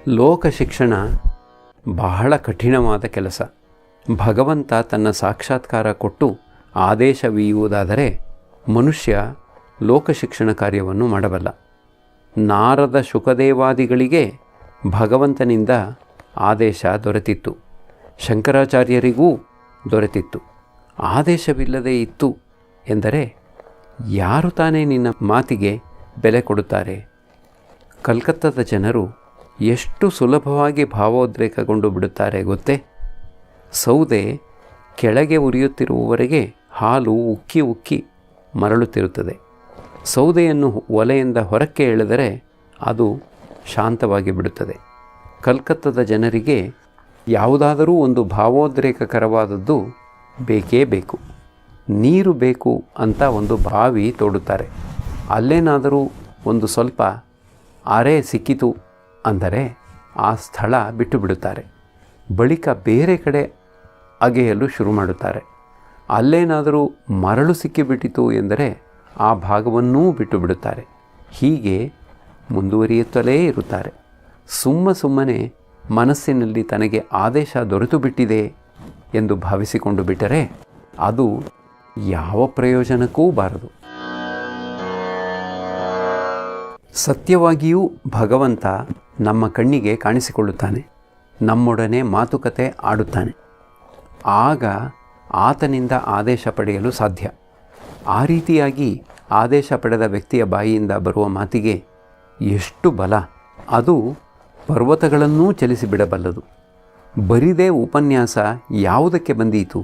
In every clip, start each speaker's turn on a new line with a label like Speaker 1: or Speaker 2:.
Speaker 1: ಲೋಕ ಶಿಕ್ಷಣ ಬಹಳ ಕಠಿಣವಾದ ಕೆಲಸ. ಭಗವಂತ ತನ್ನ ಸಾಕ್ಷಾತ್ಕಾರ ಕೊಟ್ಟು ಆದೇಶವೀಯುವುದಾದರೆ ಮನುಷ್ಯ ಲೋಕ ಶಿಕ್ಷಣ ಕಾರ್ಯವನ್ನು ಮಾಡಬಲ್ಲ. ನಾರದ ಶುಕದೇವಾದಿಗಳಿಗೆ ಭಗವಂತನಿಂದ ಆದೇಶ ದೊರೆತಿತ್ತು, ಶಂಕರಾಚಾರ್ಯರಿಗೂ ದೊರೆತಿತ್ತು. ಆದೇಶವಿಲ್ಲದೆ ಇತ್ತು ಎಂದರೆ ಯಾರು ತಾನೇ ನಿನ್ನ ಮಾತಿಗೆ ಬೆಲೆ ಕೊಡುತ್ತಾರೆ? ಕಲ್ಕತ್ತಾದ ಜನರು ಎಷ್ಟು ಸುಲಭವಾಗಿ ಭಾವೋದ್ರೇಕಗೊಂಡು ಬಿಡುತ್ತಾರೆ ಗೊತ್ತೇ? ಸೌದೆ ಕೆಳಗೆ ಉರಿಯುತ್ತಿರುವವರೆಗೆ ಹಾಲು ಉಕ್ಕಿ ಉಕ್ಕಿ ಮರಳುತ್ತಿರುತ್ತದೆ. ಸೌದೆಯನ್ನು ಒಲೆಯಿಂದ ಹೊರಕ್ಕೆ ಎಳೆದರೆ ಅದು ಶಾಂತವಾಗಿ ಬಿಡುತ್ತದೆ. ಕಲ್ಕತ್ತಾದ ಜನರಿಗೆ ಯಾವುದಾದರೂ ಒಂದು ಭಾವೋದ್ರೇಕಕರವಾದದ್ದು ಬೇಕೇ ಬೇಕು. ನೀರು ಬೇಕು ಅಂತ ಒಂದು ಬಾವಿ ತೋಡುತ್ತಾರೆ. ಅಲ್ಲೇನಾದರೂ ಒಂದು ಸ್ವಲ್ಪ ಅರೆ ಸಿಕ್ಕಿತು ಅಂದರೆ ಆ ಸ್ಥಳ ಬಿಟ್ಟು ಬಿಡುತ್ತಾರೆ. ಬಳಿಕ ಬೇರೆ ಕಡೆ ಅಗೆಯಲು ಶುರು ಮಾಡುತ್ತಾರೆ. ಅಲ್ಲೇನಾದರೂ ಮರಳು ಸಿಕ್ಕಿಬಿಟ್ಟಿತು ಎಂದರೆ ಆ ಭಾಗವನ್ನೂ ಬಿಟ್ಟು ಬಿಡುತ್ತಾರೆ. ಹೀಗೆ ಮುಂದುವರಿಯುತ್ತಲೇ ಇರುತ್ತಾರೆ. ಸುಮ್ಮನೆ ಮನಸ್ಸಿನಲ್ಲಿ ತನಗೆ ಆದೇಶ ದೊರೆತು ಬಿಟ್ಟಿದೆ ಎಂದು ಭಾವಿಸಿಕೊಂಡು ಬಿಟ್ಟರೆ ಅದು ಯಾವ ಪ್ರಯೋಜನಕ್ಕೂ ಬಾರದು. ಸತ್ಯವಾಗಿಯೂ ಭಗವಂತ ನಮ್ಮ ಕಣ್ಣಿಗೆ ಕಾಣಿಸಿಕೊಳ್ಳುತ್ತಾನೆ, ನಮ್ಮೊಡನೆ ಮಾತುಕತೆ ಆಡುತ್ತಾನೆ. ಆಗ ಆತನಿಂದ ಆದೇಶ ಪಡೆಯಲು ಸಾಧ್ಯ. ಆ ರೀತಿಯಾಗಿ ಆದೇಶ ಪಡೆದ ವ್ಯಕ್ತಿಯ ಬಾಯಿಯಿಂದ ಬರುವ ಮಾತಿಗೆ ಎಷ್ಟು ಬಲ! ಅದು ಪರ್ವತಗಳನ್ನೂ ಚಲಿಸಿಬಿಡಬಲ್ಲದು. ಬರಿದೇ ಉಪನ್ಯಾಸ ಯಾವುದಕ್ಕೆ ಬಂದೀತು?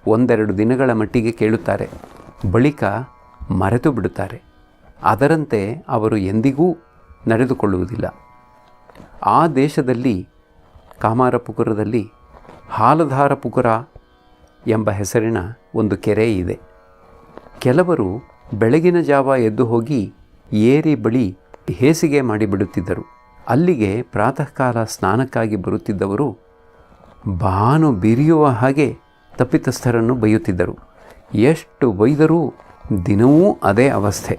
Speaker 1: ಒಂದೆರಡು ದಿನಗಳ ಮಟ್ಟಿಗೆ ಕೇಳುತ್ತಾರೆ, ಬಳಿಕ ಮರೆತು ಬಿಡುತ್ತಾರೆ. ಅದರಂತೆ ಅವರು ಎಂದಿಗೂ ನಡೆದುಕೊಳ್ಳುವುದಿಲ್ಲ. ಆ ದೇಶದಲ್ಲಿ ಕಾಮಾರಪುಕುರದಲ್ಲಿ ಹಾಲಧಾರಪುಕುರ ಎಂಬ ಹೆಸರಿನ ಒಂದು ಕೆರೆ ಇದೆ. ಕೆಲವರು ಬೆಳಗಿನ ಜಾವ ಎದ್ದು ಹೋಗಿ ಏರಿ ಬಳಿ ಹೇಸಿಗೆ ಮಾಡಿಬಿಡುತ್ತಿದ್ದರು. ಅಲ್ಲಿಗೆ ಪ್ರಾತಃ ಕಾಲ ಸ್ನಾನಕ್ಕಾಗಿ ಬರುತ್ತಿದ್ದವರು ಬಾನು ಬಿರಿಯುವ ಹಾಗೆ ತಪ್ಪಿತಸ್ಥರನ್ನು ಬೈಯುತ್ತಿದ್ದರು. ಎಷ್ಟು ಬೈದರೂ ದಿನವೂ ಅದೇ ಅವಸ್ಥೆ.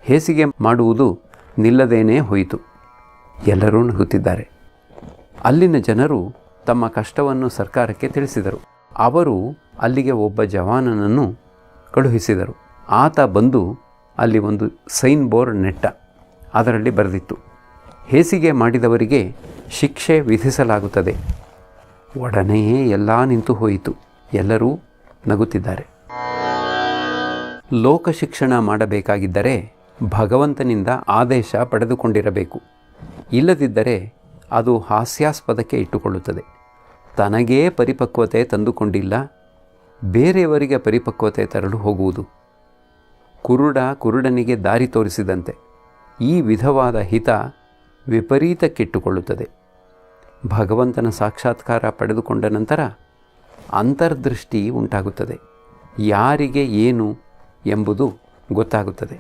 Speaker 1: ಹೇಸಿಗೆ ಮಾಡುವುದು ನಿಲ್ಲದೇನೇ ಹೋಯಿತು. ಎಲ್ಲರೂ ನಗುತ್ತಿದ್ದಾರೆ. ಅಲ್ಲಿನ ಜನರು ತಮ್ಮ ಕಷ್ಟವನ್ನು ಸರ್ಕಾರಕ್ಕೆ ತಿಳಿಸಿದರು. ಅವರು ಅಲ್ಲಿಗೆ ಒಬ್ಬ ಜವಾನನನ್ನು ಕಳುಹಿಸಿದರು. ಆತ ಬಂದು ಅಲ್ಲಿ ಒಂದು ಸೈನ್ ಬೋರ್ಡ್ ನೆಟ್ಟ. ಅದರಲ್ಲಿ ಬರೆದಿತ್ತು, ಹೇಸಿಗೆ ಮಾಡಿದವರಿಗೆ ಶಿಕ್ಷೆ ವಿಧಿಸಲಾಗುತ್ತದೆ. ಒಡನೆಯೇ ಎಲ್ಲ ನಿಂತು ಹೋಯಿತು. ಎಲ್ಲರೂ ನಗುತ್ತಿದ್ದಾರೆ. ಲೋಕ ಶಿಕ್ಷಣ ಮಾಡಬೇಕಾಗಿದ್ದರೆ ಭಗವಂತನಿಂದ ಆದೇಶ ಪಡೆದುಕೊಂಡಿರಬೇಕು. ಇಲ್ಲದಿದ್ದರೆ ಅದು ಹಾಸ್ಯಾಸ್ಪದಕ್ಕೆ ಇಟ್ಟುಕೊಳ್ಳುತ್ತದೆ. ತನಗೇ ಪರಿಪಕ್ವತೆ ತಂದುಕೊಂಡಿಲ್ಲ, ಬೇರೆಯವರಿಗೆ ಪರಿಪಕ್ವತೆ ತರಲು ಹೋಗುವುದು. ಕುರುಡನಿಗೆ ದಾರಿ ತೋರಿಸಿದಂತೆ. ಈ ವಿಧವಾದ ಹಿತ ವಿಪರೀತಕ್ಕಿಟ್ಟುಕೊಳ್ಳುತ್ತದೆ. ಭಗವಂತನ ಸಾಕ್ಷಾತ್ಕಾರ ಪಡೆದುಕೊಂಡ ನಂತರ ಅಂತರ್ದೃಷ್ಟಿ ಉಂಟಾಗುತ್ತದೆ. ಯಾರಿಗೆ ಏನು ಎಂಬುದು ಗೊತ್ತಾಗುತ್ತದೆ.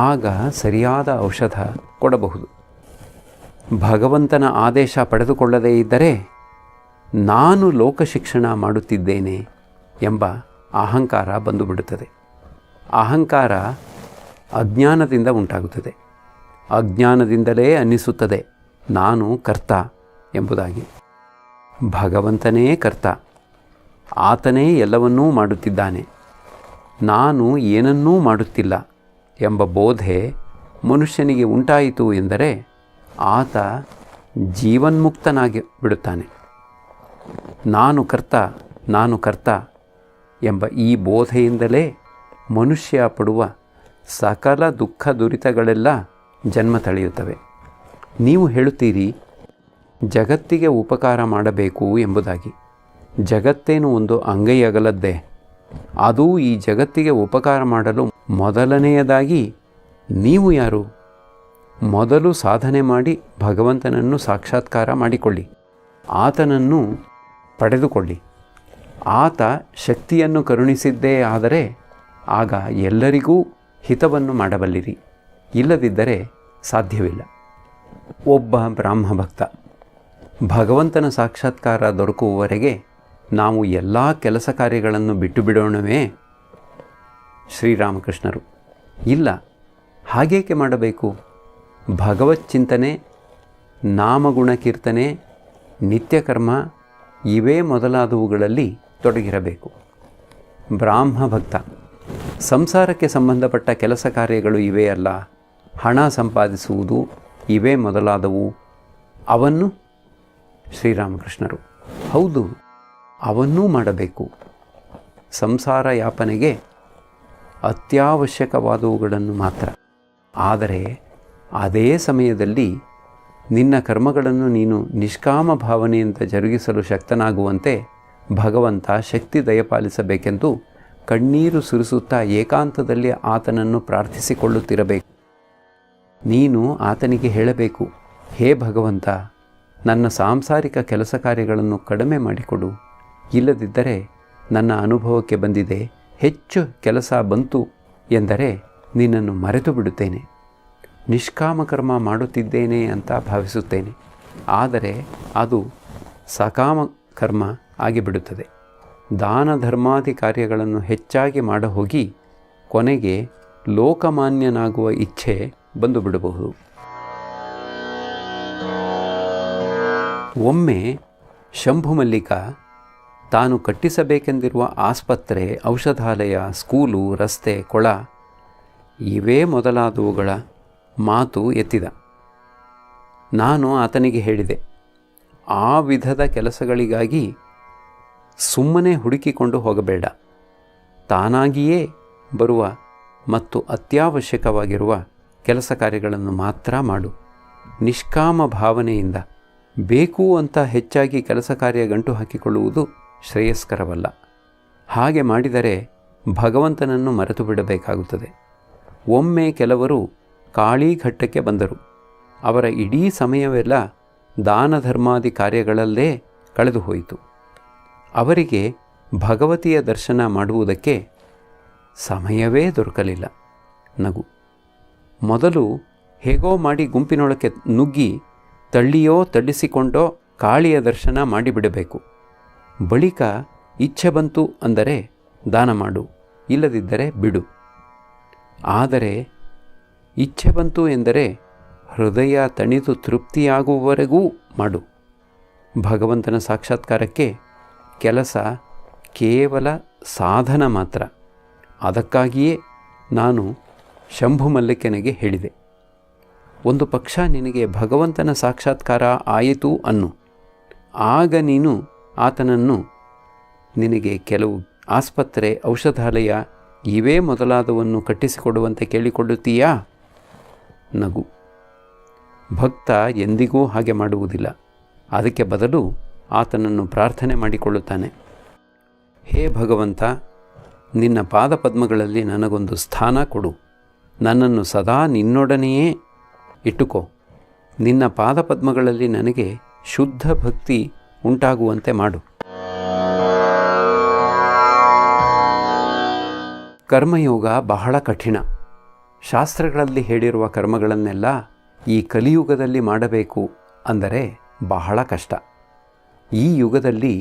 Speaker 1: ಆಗ ಸರಿಯಾದ ಔಷಧ ಕೊಡಬಹುದು. ಭಗವಂತನ ಆದೇಶ ಪಡೆದುಕೊಳ್ಳದೇ ಇದ್ದರೆ ನಾನು ಲೋಕ ಶಿಕ್ಷಣ ಮಾಡುತ್ತಿದ್ದೇನೆ ಎಂಬ ಅಹಂಕಾರ ಬಂದುಬಿಡುತ್ತದೆ. ಅಹಂಕಾರ ಅಜ್ಞಾನದಿಂದ ಉಂಟಾಗುತ್ತದೆ. ಅಜ್ಞಾನದಿಂದಲೇ ಅನ್ನಿಸುತ್ತದೆ ನಾನು ಕರ್ತ ಎಂಬುದಾಗಿ. ಭಗವಂತನೇ ಕರ್ತ, ಆತನೇ ಎಲ್ಲವನ್ನೂ ಮಾಡುತ್ತಿದ್ದಾನೆ, ನಾನು ಏನನ್ನೂ ಮಾಡುತ್ತಿಲ್ಲ ಎಂಬ ಬೋಧೆ ಮನುಷ್ಯನಿಗೆ ಉಂಟಾಯಿತು ಎಂದರೆ ಆತ ಜೀವನ್ಮುಕ್ತನಾಗಿ ಬಿಡುತ್ತಾನೆ. ನಾನು ಕರ್ತ ಎಂಬ ಈ ಬೋಧೆಯಿಂದಲೇ ಮನುಷ್ಯ ಪಡುವ ಸಕಲ ದುಃಖ ದುರಿತಗಳೆಲ್ಲ ಜನ್ಮ ತಳೆಯುತ್ತವೆ. ನೀವು ಹೇಳುತ್ತೀರಿ ಜಗತ್ತಿಗೆ ಉಪಕಾರ ಮಾಡಬೇಕು ಎಂಬುದಾಗಿ. ಜಗತ್ತೇನು ಒಂದು ಅಂಗೈಯಗಲದ್ದೇ? ಅದು ಈ ಜಗತ್ತಿಗೆ ಉಪಕಾರ ಮಾಡಲು ಮೊದಲನೆಯದಾಗಿ ನೀವು ಯಾರು? ಮೊದಲು ಸಾಧನೆ ಮಾಡಿ ಭಗವಂತನನ್ನು ಸಾಕ್ಷಾತ್ಕಾರ ಮಾಡಿಕೊಳ್ಳಿ, ಆತನನ್ನು ಪಡೆದುಕೊಳ್ಳಿ. ಆತ ಶಕ್ತಿಯನ್ನು ಕರುಣಿಸಿದ್ದೇ ಆದರೆ ಆಗ ಎಲ್ಲರಿಗೂ ಹಿತವನ್ನು ಮಾಡಬಲ್ಲಿರಿ. ಇಲ್ಲದಿದ್ದರೆ ಸಾಧ್ಯವಿಲ್ಲ. ಒಬ್ಬ ಬ್ರಾಹ್ಮ ಭಕ್ತ ಭಗವಂತನ ಸಾಕ್ಷಾತ್ಕಾರ ದೊರಕುವವರೆಗೆ ನಾವು ಎಲ್ಲ ಕೆಲಸ ಕಾರ್ಯಗಳನ್ನು ಬಿಟ್ಟು ಬಿಡೋಣವೇ? ಶ್ರೀರಾಮಕೃಷ್ಣರು ಇಲ್ಲ, ಹಾಗೇಕೆ ಮಾಡಬೇಕು? ಭಗವಚ್ಚಿಂತನೆ, ನಾಮಗುಣ ಕೀರ್ತನೆ, ನಿತ್ಯಕರ್ಮ ಇವೇ ಮೊದಲಾದವುಗಳಲ್ಲಿ ತೊಡಗಿರಬೇಕು. ಬ್ರಾಹ್ಮ ಭಕ್ತ ಸಂಸಾರಕ್ಕೆ ಸಂಬಂಧಪಟ್ಟ ಕೆಲಸ ಕಾರ್ಯಗಳು ಇವೇ ಅಲ್ಲ, ಹಣ ಸಂಪಾದಿಸುವುದು ಇವೇ ಮೊದಲಾದವು. ಅವನ್ನು ಶ್ರೀರಾಮಕೃಷ್ಣರು ಹೌದು, ಅವನ್ನೂ ಮಾಡಬೇಕು. ಸಂಸಾರ ಯಾಪನೆಗೆ ಅತ್ಯವಶ್ಯಕವಾದವುಗಳನ್ನು ಮಾತ್ರ. ಆದರೆ ಅದೇ ಸಮಯದಲ್ಲಿ ನಿನ್ನ ಕರ್ಮಗಳನ್ನು ನೀನು ನಿಷ್ಕಾಮ ಭಾವನೆಯಿಂದ ಜರುಗಿಸಲು ಶಕ್ತನಾಗುವಂತೆ ಭಗವಂತ ಶಕ್ತಿ ದಯಪಾಲಿಸಬೇಕೆಂದು ಕಣ್ಣೀರು ಸುರಿಸುತ್ತಾ ಏಕಾಂತದಲ್ಲಿ ಆತನನ್ನು ಪ್ರಾರ್ಥಿಸಿಕೊಳ್ಳುತ್ತಿರಬೇಕು. ನೀನು ಆತನಿಗೆ ಹೇಳಬೇಕು, ಹೇ ಭಗವಂತ, ನನ್ನ ಸಾಂಸಾರಿಕ ಕೆಲಸ ಕಾರ್ಯಗಳನ್ನು ಕಡಿಮೆ ಮಾಡಿಕೊಡು. ಇಲ್ಲದಿದ್ದರೆ ನನ್ನ ಅನುಭವಕ್ಕೆ ಬಂದಿದೆ, ಹೆಚ್ಚು ಕೆಲಸ ಬಂತು ಎಂದರೆ ನಿನ್ನನ್ನು ಮರೆತು ಬಿಡುತ್ತೇನೆ. ನಿಷ್ಕಾಮ ಕರ್ಮ ಮಾಡುತ್ತಿದ್ದೇನೆ ಅಂತ ಭಾವಿಸುತ್ತೇನೆ, ಆದರೆ ಅದು ಸಕಾಮ ಕರ್ಮ ಆಗಿಬಿಡುತ್ತದೆ. ದಾನ ಧರ್ಮಾದಿ ಕಾರ್ಯಗಳನ್ನು ಹೆಚ್ಚಾಗಿ ಮಾಡಹೋಗಿ ಕೊನೆಗೆ ಲೋಕಮಾನ್ಯನಾಗುವ ಇಚ್ಛೆ ಬಂದು ಬಿಡಬಹುದು. ಒಮ್ಮೆ ಶಂಭುಮಲ್ಲಿಕ ತಾನು ಕಟ್ಟಿಸಬೇಕೆಂದಿರುವ ಆಸ್ಪತ್ರೆ, ಔಷಧಾಲಯ, ಸ್ಕೂಲು, ರಸ್ತೆ, ಕೊಳ ಇವೇ ಮೊದಲಾದವುಗಳ ಮಾತು ಎತ್ತಿದ. ನಾನು ಆತನಿಗೆ ಹೇಳಿದೆ, ಆ ವಿಧದ ಕೆಲಸಗಳಿಗಾಗಿ ಸುಮ್ಮನೆ ಹುಡುಕಿಕೊಂಡು ಹೋಗಬೇಡ. ತಾನಾಗಿಯೇ ಬರುವ ಮತ್ತು ಅತ್ಯವಶ್ಯಕವಾಗಿರುವ ಕೆಲಸ ಕಾರ್ಯಗಳನ್ನು ಮಾತ್ರ ಮಾಡು. ನಿಷ್ಕಾಮ ಭಾವನೆಯಿಂದ ಬೇಕು ಅಂತ ಹೆಚ್ಚಾಗಿ ಕೆಲಸ ಕಾರ್ಯ ಗಂಟು ಹಾಕಿಕೊಳ್ಳುವುದು ಶ್ರೇಯಸ್ಕರವಲ್ಲ. ಹಾಗೆ ಮಾಡಿದರೆ ಭಗವಂತನನ್ನು ಮರೆತು ಬಿಡಬೇಕಾಗುತ್ತದೆ. ಒಮ್ಮೆ ಕೆಲವರು ಕಾಳಿಘಟ್ಟಕ್ಕೆ ಬಂದರು. ಅವರ ಇಡೀ ಸಮಯವೆಲ್ಲ ದಾನ ಧರ್ಮಾದಿ ಕಾರ್ಯಗಳಲ್ಲೇ ಕಳೆದು ಹೋಯಿತು. ಅವರಿಗೆ ಭಗವತಿಯ ದರ್ಶನ ಮಾಡುವುದಕ್ಕೆ ಸಮಯವೇ ದೊರಕಲಿಲ್ಲ. ನಗು. ಮೊದಲು ಹೇಗೋ ಮಾಡಿ ಗುಂಪಿನೊಳಕ್ಕೆ ನುಗ್ಗಿ ತಳ್ಳಿಯೋ ತಳ್ಳಿಸಿಕೊಂಡೋ ಕಾಳಿಯ ದರ್ಶನ ಮಾಡಿಬಿಡಬೇಕು. ಬಳಿಕ ಇಚ್ಛೆ ಬಂತು ಅಂದರೆ ದಾನ ಮಾಡು, ಇಲ್ಲದಿದ್ದರೆ ಬಿಡು. ಆದರೆ ಇಚ್ಛೆ ಬಂತು ಎಂದರೆ ಹೃದಯ ತಣಿದು ತೃಪ್ತಿಯಾಗುವವರೆಗೂ ಮಾಡು. ಭಗವಂತನ ಸಾಕ್ಷಾತ್ಕಾರಕ್ಕೆ ಕೆಲಸ ಕೇವಲ ಸಾಧನ ಮಾತ್ರ. ಅದಕ್ಕಾಗಿಯೇ ನಾನು ಶಂಭುಮಲ್ಲಿಕನಿಗೆ ಹೇಳಿದೆ, ಒಂದು ಪಕ್ಷ ನಿನಗೆ ಭಗವಂತನ ಸಾಕ್ಷಾತ್ಕಾರ ಆಯಿತು ಅನ್ನು. ಆಗ ನೀನು ಆತನನ್ನು ನಿನಗೆ ಕೆಲವು ಆಸ್ಪತ್ರೆ, ಔಷಧಾಲಯ ಇವೇ ಮೊದಲಾದವನ್ನು ಕಟ್ಟಿಸಿಕೊಡುವಂತೆ ಕೇಳಿಕೊಳ್ಳುತ್ತೀಯಾ? ನಗು. ಭಕ್ತ ಎಂದಿಗೂ ಹಾಗೆ ಮಾಡುವುದಿಲ್ಲ. ಅದಕ್ಕೆ ಬದಲು ಆತನನ್ನು ಪ್ರಾರ್ಥನೆ ಮಾಡಿಕೊಳ್ಳುತ್ತಾನೆ. ಹೇ ಭಗವಂತ, ನಿನ್ನ ಪಾದಪದ್ಮಗಳಲ್ಲಿ ನನಗೊಂದು ಸ್ಥಾನ ಕೊಡು. ನನ್ನನ್ನು ಸದಾ ನಿನ್ನೊಡನೆಯೇ ಇಟ್ಟುಕೋ. ನಿನ್ನ ಪಾದಪದ್ಮಗಳಲ್ಲಿ ನನಗೆ ಶುದ್ಧ ಭಕ್ತಿ ಉಂಟಾಗುವಂತೆ ಮಾಡು. ಕರ್ಮಯೋಗ ಬಹಳ ಕಠಿಣ. ಶಾಸ್ತ್ರಗಳಲ್ಲಿ ಹೇಳಿರುವ ಕರ್ಮಗಳನ್ನೆಲ್ಲ ಈ ಕಲಿಯುಗದಲ್ಲಿ ಮಾಡಬೇಕು ಅಂದರೆ ಬಹಳ ಕಷ್ಟ. ಈ ಯುಗದಲ್ಲಿ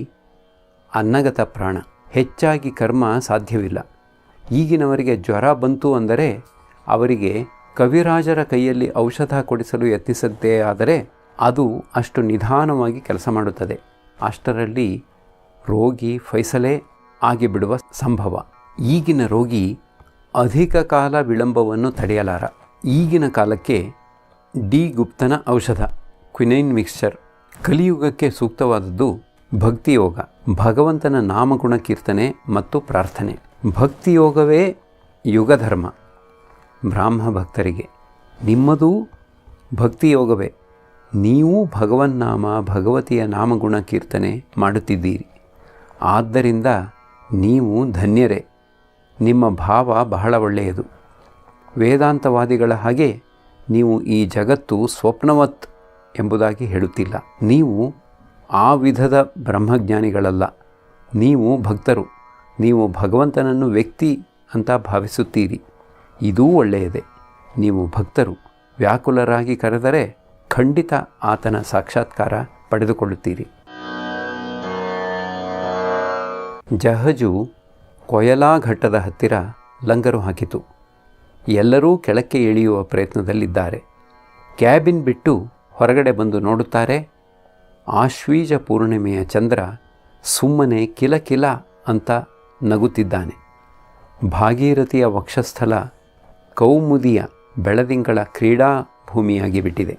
Speaker 1: ಅನ್ನಗತ ಪ್ರಾಣ, ಹೆಚ್ಚಾಗಿ ಕರ್ಮ ಸಾಧ್ಯವಿಲ್ಲ. ಈಗಿನವರಿಗೆ ಜ್ವರ ಬಂತು ಅಂದರೆ ಅವರಿಗೆ ಕವಿರಾಜರ ಕೈಯಲ್ಲಿ ಔಷಧ ಕೊಡಿಸಲು ಯತ್ನಿಸದ್ದೇ ಆದರೆ ಅದು ಅಷ್ಟು ನಿಧಾನವಾಗಿ ಕೆಲಸ ಮಾಡುತ್ತದೆ. ಅಷ್ಟರಲ್ಲಿ ರೋಗಿ ಫೈಸಲೇ ಆಗಿಬಿಡುವ ಸಂಭವ. ಈಗಿನ ರೋಗಿ ಅಧಿಕ ಕಾಲ ವಿಳಂಬವನ್ನು ತಡೆಯಲಾರ. ಈಗಿನ ಕಾಲಕ್ಕೆ ಡಿ ಗುಪ್ತನ ಔಷಧ ಕ್ವಿನೈನ್ ಮಿಕ್ಸ್ಚರ್. ಕಲಿಯುಗಕ್ಕೆ ಸೂಕ್ತವಾದದ್ದು ಭಕ್ತಿಯೋಗ, ಭಗವಂತನ ನಾಮಗುಣ ಕೀರ್ತನೆ ಮತ್ತು ಪ್ರಾರ್ಥನೆ. ಭಕ್ತಿಯೋಗವೇ ಯುಗಧರ್ಮ. ಬ್ರಾಹ್ಮ ಭಕ್ತರಿಗೆ ನಿಮ್ಮದೂ ಭಕ್ತಿಯೋಗವೇ. ನೀವು ಭಗವನ್ನಾಮ, ಭಗವತಿಯ ನಾಮಗುಣ ಕೀರ್ತನೆ ಮಾಡುತ್ತಿದ್ದೀರಿ. ಆದ್ದರಿಂದ ನೀವು ಧನ್ಯರೇ. ನಿಮ್ಮ ಭಾವ ಬಹಳ ಒಳ್ಳೆಯದು. ವೇದಾಂತವಾದಿಗಳ ಹಾಗೆ ನೀವು ಈ ಜಗತ್ತು ಸ್ವಪ್ನವತ್ ಎಂಬುದಾಗಿ ಹೇಳುತ್ತಿಲ್ಲ. ನೀವು ಆ ವಿಧದ ಬ್ರಹ್ಮಜ್ಞಾನಿಗಳಲ್ಲ. ನೀವು ಭಕ್ತರು. ನೀವು ಭಗವಂತನನ್ನು ವ್ಯಕ್ತಿ ಅಂತ ಭಾವಿಸುತ್ತೀರಿ. ಇದೂ ಒಳ್ಳೆಯದೇ. ನೀವು ಭಕ್ತರು. ವ್ಯಾಕುಲರಾಗಿ ಕರೆದರೆ ಖಂಡಿತ ಆತನ ಸಾಕ್ಷಾತ್ಕಾರ ಪಡೆದುಕೊಳ್ಳುತ್ತೀರಿ. ಜಹಜು ಕೊಯಲಾ ಘಟ್ಟದ ಹತ್ತಿರ ಲಂಗರು ಹಾಕಿತು. ಎಲ್ಲರೂ ಕೆಳಕ್ಕೆ ಇಳಿಯುವ ಪ್ರಯತ್ನದಲ್ಲಿದ್ದಾರೆ. ಕ್ಯಾಬಿನ್ ಬಿಟ್ಟು ಹೊರಗಡೆ ಬಂದು ನೋಡುತ್ತಾರೆ. ಆಶ್ವೀಜ ಪೂರ್ಣಿಮೆಯ ಚಂದ್ರ ಸುಮ್ಮನೆ ಕಿಲಕಿಲ ಅಂತ ನಗುತ್ತಿದ್ದಾನೆ. ಭಾಗೀರಥಿಯ ವಕ್ಷಸ್ಥಲ ಕೌಮುದಿಯ ಬೆಳದಿಂಗಳ ಕ್ರೀಡಾ ಭೂಮಿಯಾಗಿ ಬಿಟ್ಟಿದೆ.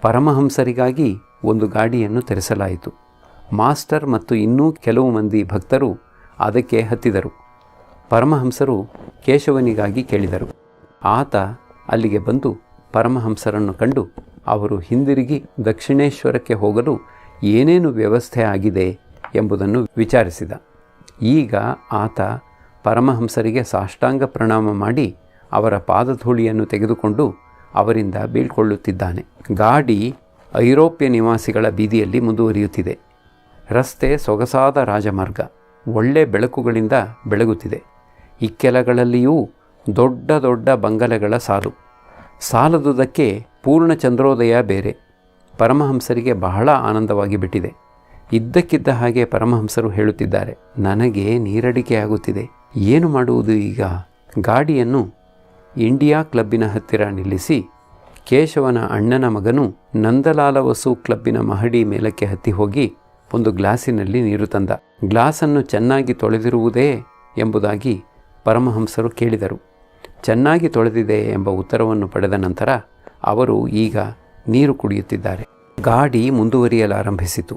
Speaker 1: ಪರಮಹಂಸರಿಗಾಗಿ ಒಂದು ಗಾಡಿಯನ್ನು ತೆರೆಸಲಾಯಿತು. ಮಾಸ್ಟರ್ ಮತ್ತು ಇನ್ನೂ ಕೆಲವು ಮಂದಿ ಭಕ್ತರು ಅದಕ್ಕೆ ಹತ್ತಿದರು. ಪರಮಹಂಸರು ಕೇಶವನಿಗಾಗಿ ಕೇಳಿದರು. ಆತ ಅಲ್ಲಿಗೆ ಬಂದು ಪರಮಹಂಸರನ್ನು ಕಂಡು ಅವರು ಹಿಂದಿರುಗಿ ದಕ್ಷಿಣೇಶ್ವರಕ್ಕೆ ಹೋಗಲು ಏನೇನು ವ್ಯವಸ್ಥೆ ಆಗಿದೆ ಎಂಬುದನ್ನು ವಿಚಾರಿಸಿದ. ಈಗ ಆತ ಪರಮಹಂಸರಿಗೆ ಸಾಷ್ಟಾಂಗ ಪ್ರಣಾಮ ಮಾಡಿ ಅವರ ಪಾದಧೂಳಿಯನ್ನು ತೆಗೆದುಕೊಂಡು ಅವರಿಂದ ಬೀಳ್ಕೊಳ್ಳುತ್ತಿದ್ದಾನೆ. ಗಾಡಿ ಐರೋಪ್ಯ ನಿವಾಸಿಗಳ ಬೀದಿಯಲ್ಲಿ ಮುಂದುವರಿಯುತ್ತಿದೆ. ರಸ್ತೆ ಸೊಗಸಾದ ರಾಜಮಾರ್ಗ, ಒಳ್ಳೆ ಬೆಳಕುಗಳಿಂದ ಬೆಳಗುತ್ತಿದೆ. ಇಕ್ಕೆಲಗಳಲ್ಲಿಯೂ ದೊಡ್ಡ ದೊಡ್ಡ ಬಂಗಲೆಗಳ ಸಾಲು. ಸಾಲದುದಕ್ಕೆ ಪೂರ್ಣ ಚಂದ್ರೋದಯ ಬೇರೆ. ಪರಮಹಂಸರಿಗೆ ಬಹಳ ಆನಂದವಾಗಿ ಬಿಟ್ಟಿದೆ. ಇದ್ದಕ್ಕಿದ್ದ ಹಾಗೆ ಪರಮಹಂಸರು ಹೇಳುತ್ತಿದ್ದಾರೆ, ನನಗೆ ನೀರಡಿಕೆ ಆಗುತ್ತಿದೆ, ಏನು ಮಾಡುವುದು ಈಗ? ಗಾಡಿಯನ್ನು ಇಂಡಿಯಾ ಕ್ಲಬ್ಬಿನ ಹತ್ತಿರ ನಿಲ್ಲಿಸಿ ಕೇಶವನ ಅಣ್ಣನ ಮಗನು ನಂದಲಾಲವಸು ಕ್ಲಬ್ಬಿನ ಮಹಡಿ ಮೇಲಕ್ಕೆ ಹತ್ತಿ ಹೋಗಿ ಒಂದು ಗ್ಲಾಸಿನಲ್ಲಿ ನೀರು ತಂದ. ಗ್ಲಾಸನ್ನು ಚೆನ್ನಾಗಿ ತೊಳೆದಿರುವುದೇ ಎಂಬುದಾಗಿ ಪರಮಹಂಸರು ಕೇಳಿದರು. ಚೆನ್ನಾಗಿ ತೊಳೆದಿದೆ ಎಂಬ ಉತ್ತರವನ್ನು ಪಡೆದ ನಂತರ ಅವರು ಈಗ ನೀರು ಕುಡಿಯುತ್ತಿದ್ದಾರೆ. ಗಾಡಿ ಮುಂದುವರಿಯಲಾರಂಭಿಸಿತು.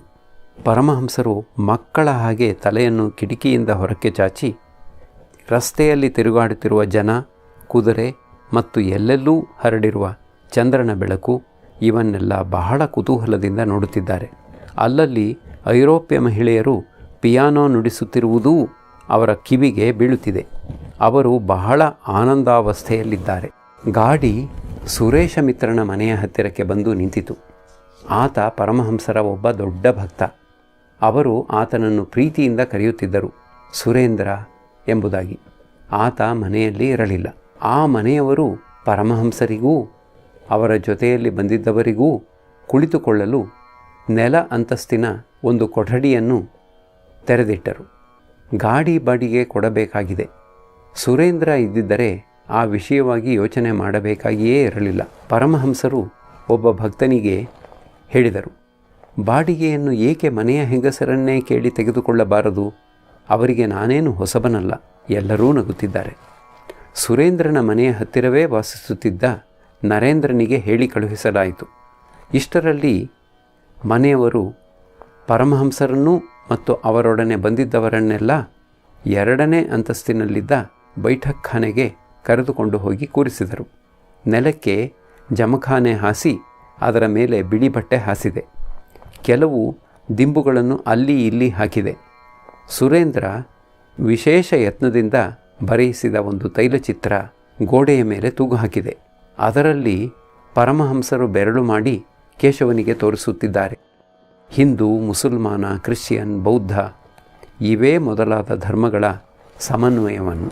Speaker 1: ಪರಮಹಂಸರು ಮಕ್ಕಳ ಹಾಗೆ ತಲೆಯನ್ನು ಕಿಟಕಿಯಿಂದ ಹೊರಕ್ಕೆ ಚಾಚಿ ರಸ್ತೆಯಲ್ಲಿ ತಿರುಗಾಡುತ್ತಿರುವ ಜನ, ಕುದುರೆ ಮತ್ತು ಎಲ್ಲೆಲ್ಲೂ ಹರಡಿರುವ ಚಂದ್ರನ ಬೆಳಕು ಇವನ್ನೆಲ್ಲ ಬಹಳ ಕುತೂಹಲದಿಂದ ನೋಡುತ್ತಿದ್ದಾರೆ. ಅಲ್ಲಲ್ಲಿ ಐರೋಪ್ಯ ಮಹಿಳೆಯರು ಪಿಯಾನೋ ನುಡಿಸುತ್ತಿರುವುದೂ ಅವರ ಕಿವಿಗೆ ಬೀಳುತ್ತಿದೆ. ಅವರು ಬಹಳ ಆನಂದಾವಸ್ಥೆಯಲ್ಲಿದ್ದಾರೆ. ಗಾಡಿ ಸುರೇಶ ಮಿತ್ರನ ಮನೆಯ ಹತ್ತಿರಕ್ಕೆ ಬಂದು ನಿಂತಿತು. ಆತ ಪರಮಹಂಸರ ಒಬ್ಬ ದೊಡ್ಡ ಭಕ್ತ. ಅವರು ಆತನನ್ನು ಪ್ರೀತಿಯಿಂದ ಕರೆಯುತ್ತಿದ್ದರು, ಸುರೇಂದ್ರ ಎಂಬುದಾಗಿ. ಆತ ಮನೆಯಲ್ಲಿ ಇರಲಿಲ್ಲ. ಆ ಮನೆಯವರು ಪರಮಹಂಸರಿಗೂ ಅವರ ಜೊತೆಯಲ್ಲಿ ಬಂದಿದ್ದವರಿಗೂ ಕುಳಿತುಕೊಳ್ಳಲು ನೆಲ ಅಂತಸ್ತಿನ ಒಂದು ಕೊಠಡಿಯನ್ನು ತೆರೆದಿಟ್ಟರು. ಗಾಡಿ ಬಾಡಿಗೆ ಕೊಡಬೇಕಾಗಿದೆ. ಸುರೇಂದ್ರ ಇದ್ದಿದ್ದರೆ ಆ ವಿಷಯವಾಗಿ ಯೋಚನೆ ಮಾಡಬೇಕಾಗಿಯೇ ಇರಲಿಲ್ಲ. ಪರಮಹಂಸರು ಒಬ್ಬ ಭಕ್ತನಿಗೆ ಹೇಳಿದರು, ಬಾಡಿಗೆಯನ್ನು ಏಕೆ ಮನೆಯ ಹೆಂಗಸರನ್ನೇ ಕೇಳಿ ತೆಗೆದುಕೊಳ್ಳಬಾರದು? ಅವರಿಗೆ ನಾನೇನು ಹೊಸಬನಲ್ಲ. ಎಲ್ಲರೂ ನಗುತ್ತಿದ್ದಾರೆ. ಸುರೇಂದ್ರನ ಮನೆಯ ಹತ್ತಿರವೇ ವಾಸಿಸುತ್ತಿದ್ದ ನರೇಂದ್ರನಿಗೆ ಹೇಳಿ ಕಳುಹಿಸಲಾಯಿತು. ಇಷ್ಟರಲ್ಲಿ ಮನೆಯವರು ಪರಮಹಂಸರನ್ನೂ ಮತ್ತು ಅವರೊಡನೆ ಬಂದಿದ್ದವರನ್ನೆಲ್ಲ 2ನೇ ಅಂತಸ್ತಿನಲ್ಲಿದ್ದ ಬೈಠಕ್ಖಾನೆಗೆ ಕರೆದುಕೊಂಡು ಹೋಗಿ ಕೂರಿಸಿದರು. ನೆಲಕ್ಕೆ ಜಮಖಾನೆ ಹಾಸಿ ಅದರ ಮೇಲೆ ಬಿಳಿ ಬಟ್ಟೆ ಹಾಸಿದೆ. ಕೆಲವು ದಿಂಬುಗಳನ್ನು ಅಲ್ಲಿ ಇಲ್ಲಿ ಹಾಕಿದೆ. ಸುರೇಂದ್ರ ವಿಶೇಷ ಯತ್ನದಿಂದ ಬರೆಯಿಸಿದ ಒಂದು ತೈಲಚಿತ್ರ ಗೋಡೆಯ ಮೇಲೆ ತೂಗು ಹಾಕಿದೆ. ಅದರಲ್ಲಿ ಪರಮಹಂಸರು ಬೆರಳು ಮಾಡಿ ಕೇಶವನಿಗೆ ತೋರಿಸುತ್ತಿದ್ದಾರೆ. ಹಿಂದೂ, ಮುಸಲ್ಮಾನ, ಕ್ರಿಶ್ಚಿಯನ್, ಬೌದ್ಧ ಇವೇ ಮೊದಲಾದ ಧರ್ಮಗಳ ಸಮನ್ವಯವನ್ನು.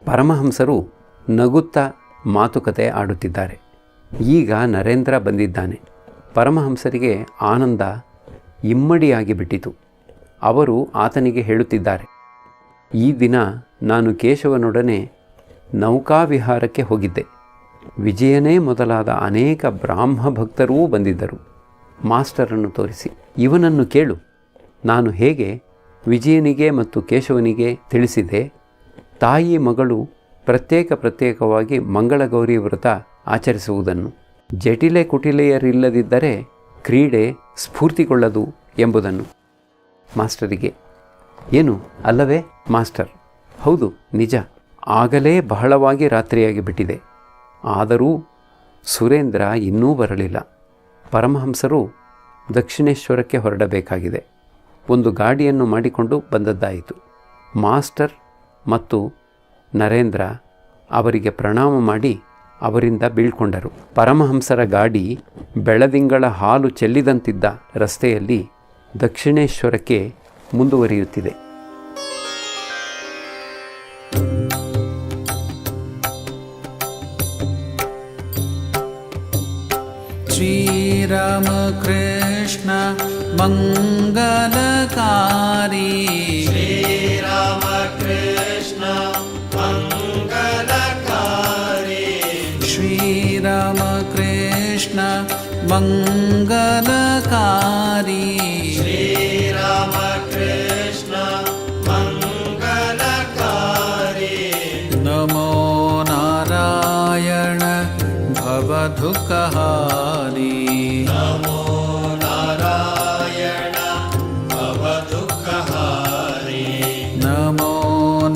Speaker 1: ಪರಮಹಂಸರು ನಗುತ್ತಾ ಮಾತುಕತೆ ಆಡುತ್ತಿದ್ದಾರೆ. ಈಗ ನರೇಂದ್ರ ಬಂದಿದ್ದಾನೆ. ಪರಮಹಂಸರಿಗೆ ಆನಂದ ಇಮ್ಮಡಿಯಾಗಿ ಬಿಟ್ಟಿತು. ಅವರು ಆತನಿಗೆ ಹೇಳುತ್ತಿದ್ದಾರೆ, ಈ ದಿನ ನಾನು ಕೇಶವನೊಡನೆ ನೌಕಾವಿಹಾರಕ್ಕೆ ಹೋಗಿದ್ದೆ. ವಿಜಯನೇ ಮೊದಲಾದ ಅನೇಕ ಬ್ರಾಹ್ಮ ಭಕ್ತರೂ ಬಂದಿದ್ದರು. ಮಾಸ್ಟರನ್ನು ತೋರಿಸಿ, ಇವನನ್ನು ಕೇಳು, ನಾನು ಹೇಗೆ ವಿಜಯನಿಗೆ ಮತ್ತು ಕೇಶವನಿಗೆ ತಿಳಿಸಿದೆ. ತಾಯಿ ಮಗಳು ಪ್ರತ್ಯೇಕವಾಗಿ ಮಂಗಳಗೌರಿ ವ್ರತ ಆಚರಿಸುವುದನ್ನು, ಜಟಿಲೆ ಕುಟಿಲೆಯರಿಲ್ಲದಿದ್ದರೆ ಕ್ರೀಡೆ ಸ್ಫೂರ್ತಿಗೊಳ್ಳದು ಎಂಬುದನ್ನು. ಮಾಸ್ಟರಿಗೆ, ಏನು ಅಲ್ಲವೇ ಮಾಸ್ಟರ್? ಹೌದು, ನಿಜ. ಆಗಲೇ ಬಹಳವಾಗಿ ರಾತ್ರಿಯಾಗಿ ಬಿಟ್ಟಿದೆ. ಆದರೂ ಸುರೇಂದ್ರ ಇನ್ನೂ ಬರಲಿಲ್ಲ. ಪರಮಹಂಸರು ದಕ್ಷಿಣೇಶ್ವರಕ್ಕೆ ಹೊರಡಬೇಕಾಗಿದೆ. ಒಂದು ಗಾಡಿಯನ್ನು ಮಾಡಿಕೊಂಡು ಬಂದದ್ದಾಯಿತು. ಮಾಸ್ಟರ್ ಮತ್ತು ನರೇಂದ್ರ ಅವರಿಗೆ ಪ್ರಣಾಮ ಮಾಡಿ ಅವರಿಂದ ಬೀಳ್ಕೊಂಡರು. ಪರಮಹಂಸರ ಗಾಡಿ ಬೆಳದಿಂಗಳ ಹಾಲು ಚೆಲ್ಲಿದಂತಿದ್ದ ರಸ್ತೆಯಲ್ಲಿ ದಕ್ಷಿಣೇಶ್ವರಕ್ಕೆ ಮುಂದುವರಿಯುತ್ತಿದೆ.
Speaker 2: ಶ್ರೀರಾಮ ಕೃಷ್ಣ ಮಂಗಲಕಾರಿ, ಶ್ರೀರಾಮ ಮಂಗಲಕಾರಿ
Speaker 3: ಶ್ರೀರಾಮಕೃಷ್ಣ ಮಂಗಲಕಾರಿ
Speaker 2: ನಮೋ ನಾರಾಯಣ ಭವದುಃಖಹಾರಿ
Speaker 3: ನಮೋ ನಾರಾಯಣ ಭವದುಃಖಹಾರಿ
Speaker 2: ನಮೋ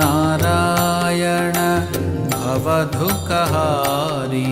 Speaker 2: ನಾರಾಯಣ ಭವದುಃಖಹಾರಿ